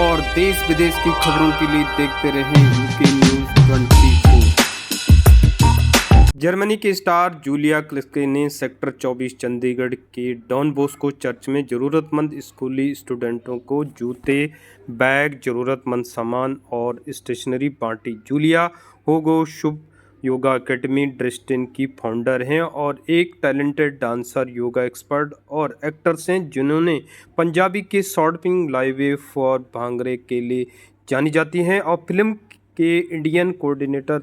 और देश विदेश की खबरों के लिए देखते रहें यूके न्यूज़ 24। जर्मनी के स्टार जूलिया क्लिस्के ने सेक्टर 24 चंडीगढ़ के डॉन बॉस्को चर्च में ज़रूरतमंद स्कूली स्टूडेंटों को जूते, बैग, ज़रूरतमंद सामान और स्टेशनरी बांटी। जूलिया होगो शुभ योगा एकेडमी ड्रेस्टन की फाउंडर हैं और एक टैलेंटेड डांसर, योगा एक्सपर्ट और एक्टर्स हैं जिन्होंने पंजाबी के शॉर्ट फिल्म लाइव फॉर भांगरे के लिए जानी जाती हैं और फिल्म के इंडियन कोऑर्डिनेटर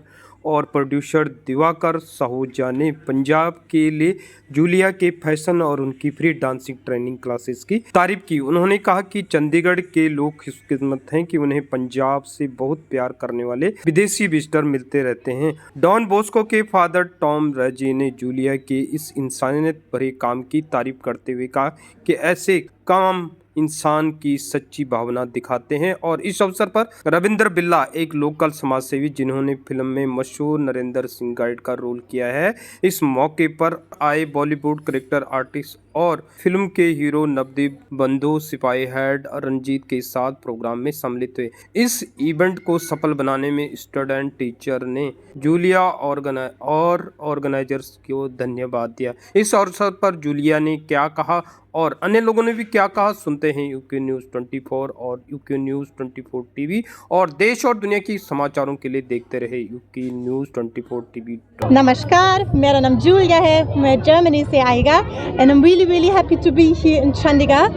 और प्रोड्यूसर दिवाकर साहूजा ने पंजाब के लिए जूलिया के फैशन और उनकी फ्री डांसिंग ट्रेनिंग क्लासेस की तारीफ की। उन्होंने कहा कि चंडीगढ़ के लोग खुशकिस्मत हैं कि उन्हें पंजाब से बहुत प्यार करने वाले विदेशी विजिटर मिलते रहते हैं। डॉन बॉस्को के फादर टॉम रेजी ने जूलिया के इस इंसानियत भरे काम की तारीफ करते हुए कहा कि ऐसे काम इंसान की सच्ची भावना दिखाते हैं। और इस अवसर पर रविंद्र बिल्ला, एक लोकल समाजसेवी जिन्होंने फिल्म में मशहूर नरेंद्र सिंह गाइड का रोल किया है, इस मौके पर आए बॉलीवुड कैरेक्टर आर्टिस्ट और फिल्म के हीरो नवदीप बंधु, सिपाही हेड रंजीत के साथ प्रोग्राम में सम्मिलित हुए। इस इवेंट को सफल बनाने में स्टूडेंट टीचर ने जूलिया और ऑर्गेनाइजर्स को धन्यवाद दिया। इस अवसर पर जूलिया ने क्या कहा और अन्य लोगों ने भी क्या कहा, सुनते हैं यूके न्यूज़ 24 और यूके न्यूज़ 24 टीवी। और देश और दुनिया की समाचारों के लिए देखते रहे यूके न्यूज़ 24 टीवी। नमस्कार, मेरा नाम जूलिया है, मैं जर्मनी से आएगा and I'm really happy to be here in Chandigarh.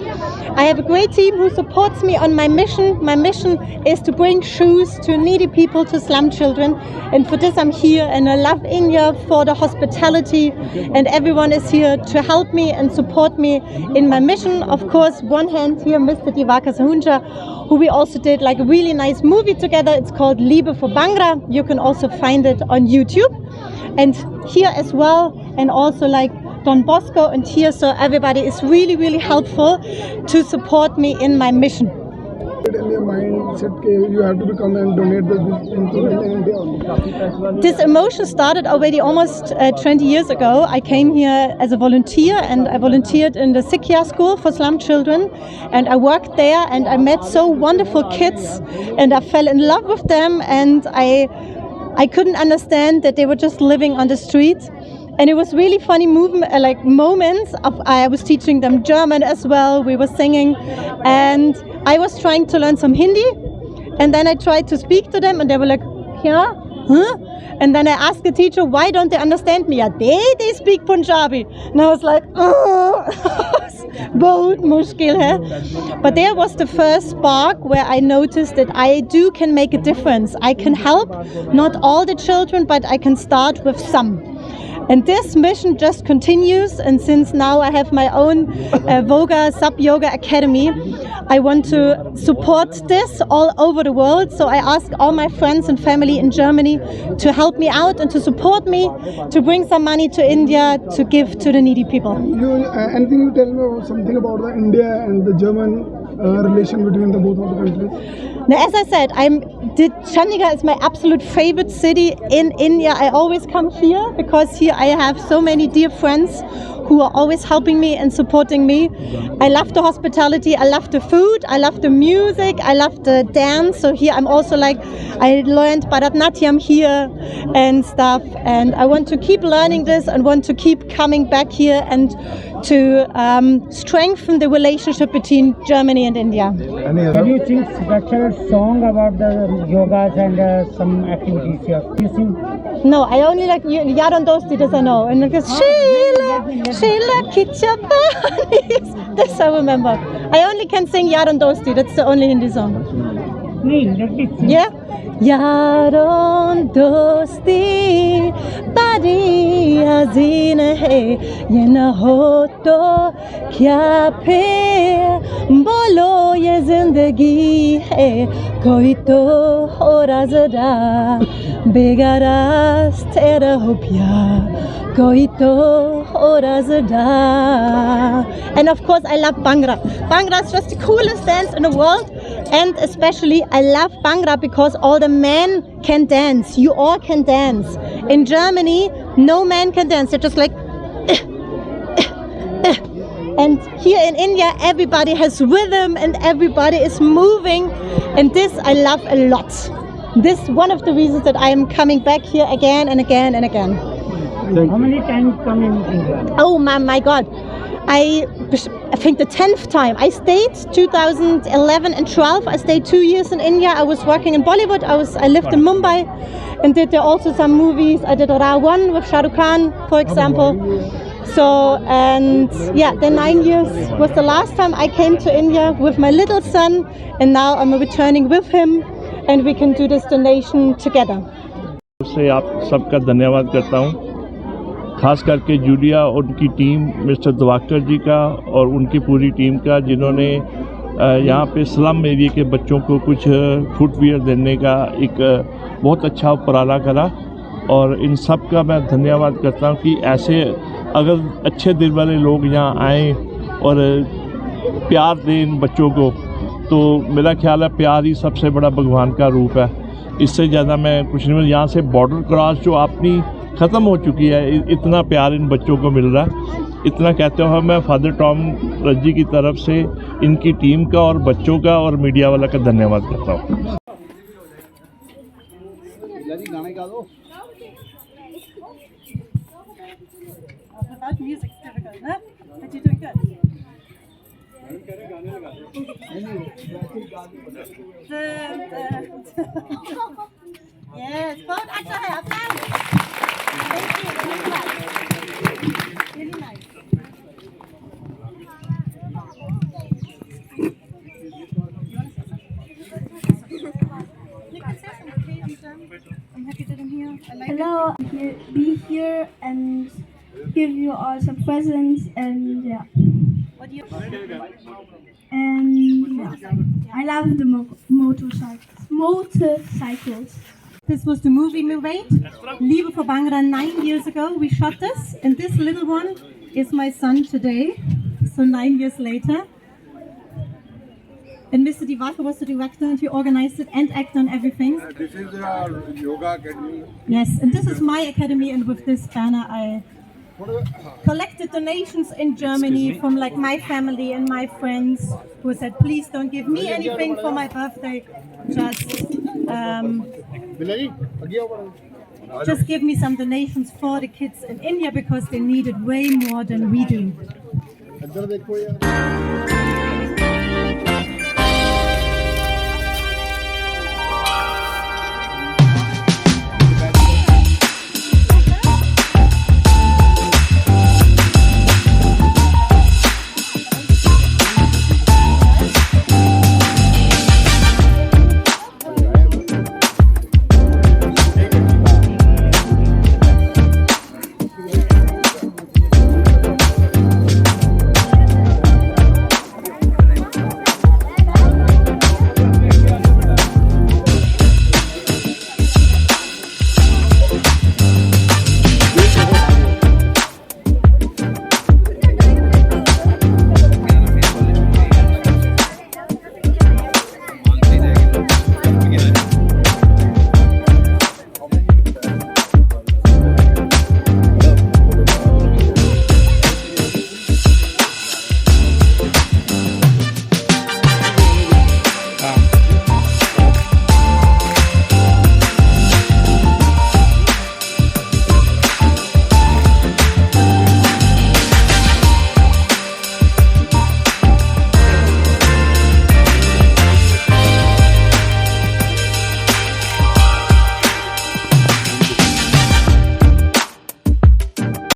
I have a great team who supports me on my mission. My mission is to bring shoes to needy people, to slum children, and for this I'm here, and I love India for the hospitality, and everyone is here to help me and support me in my mission. Of course, one hand here, Mr. Divakar Sahunja, who we also did like a really nice movie together. It's called Liebe for Bhangra. You can also find it on YouTube, and here as well, and also like Don Bosco and here, so everybody is really helpful to support me in my mission. In your mindset, you have to become and donate this India. This emotion started already almost 20 years ago. I came here as a volunteer and I volunteered in the Sikya school for slum children, and I worked there and I met so wonderful kids and I fell in love with them, and I couldn't understand that they were just living on the streets. And it was really funny moments of I was teaching them German as well. We were singing and I was trying to learn some Hindi, and then I tried to speak to them and they were like, yeah, huh? And then I asked the teacher, why don't they understand me? Yeah, they speak Punjabi. And I was like, oh, bahut mushkil hai. But there was the first spark where I noticed that I can make a difference. I can help not all the children, but I can start with some. And this mission just continues, and since now I have my own Voga Sub Yoga Academy, I want to support this all over the world. So I ask all my friends and family in Germany to help me out and to support me, to bring some money to India to give to the needy people. Anything you tell me something about the India and the German relation between the both of the countries? Now, as I said, Chandigarh is my absolute favorite city in India. I always come here because here I have so many dear friends who are always helping me and supporting me. I love the hospitality, I love the food, I love the music, I love the dance. So here I'm also I learned Bharatanatyam here and stuff, and I want to keep learning this and want to keep coming back here and to strengthen the relationship between Germany and India. Have you sing special song about the yogas and some activities here? You sing? No, I only like Yaron Dosti, does I know. And it goes, Sheila Kichabanis. This I remember. I only can sing Yaron Dosti, that's the only Hindi song. Yeah? Yaron Dosti badi hazin hai, ye na ho to kya phir bolo ye zindagi hai, koi to ho razada begaras tera ho pyar, koi to ho razada. And of course I love Bhangra. Bhangra is just the coolest dance in the world, and especially I love Bhangra because all the men can dance. You all can dance. In Germany, no man can dance. They're just like And here in India, everybody has rhythm and everybody is moving, and this I love a lot. This is one of the reasons that I am coming back here again and again and again. How many times come in India? Oh my God. I think the 10th time. I stayed 2011 and 12. I stayed 2 years in India. I was working in Bollywood. I lived in Mumbai and did there also some movies. I did Rawan with Shah Rukh Khan, for example. So, and yeah, then 9 years was the last time I came to India with my little son, and now I'm returning with him and we can do this donation together. से आप सबका धन्यवाद करता हूँ, खास करके Julia और उनकी टीम, मिस्टर दिवाकर जी का और उनकी पूरी टीम का, जिन्होंने यहाँ पे स्लम एरिया के बच्चों को कुछ फुटवियर देने का एक बहुत अच्छा उपराला करा। और इन सब का मैं धन्यवाद करता हूँ कि ऐसे अगर अच्छे दिल वाले लोग यहाँ आएँ और प्यार दें इन बच्चों को, तो मेरा ख्याल है प्यार ही सबसे बड़ा भगवान का रूप है। इससे ज़्यादा मैं कुछ नहीं। यहाँ से बॉर्डर क्रॉस जो अपनी ख़त्म हो चुकी है, इतना प्यार इन बच्चों को मिल रहा है। इतना कहते हुए मैं फादर टॉम रज्जी की तरफ से इनकी टीम का और बच्चों का और मीडिया वाला का धन्यवाद करता हूँ। Yes, बहुत अच्छा है आपका। Really nice. I'm happy that I'm here. I like Hello, be here and give you all some presents and yeah. What do you? And yeah, I love the motorcycles. This was the movie we made, Liebe for Bhangra, 9 years ago. We shot this, and this little one is my son today, so 9 years later. And Mr. Divakar was the director, and he organized it and acted on everything. This is our yoga academy. Yes, and this is my academy, and with this banner I collected donations in Germany from like my family and my friends who said, please don't give me anything for my birthday, just give me some donations for the kids in India because they need it way more than we do.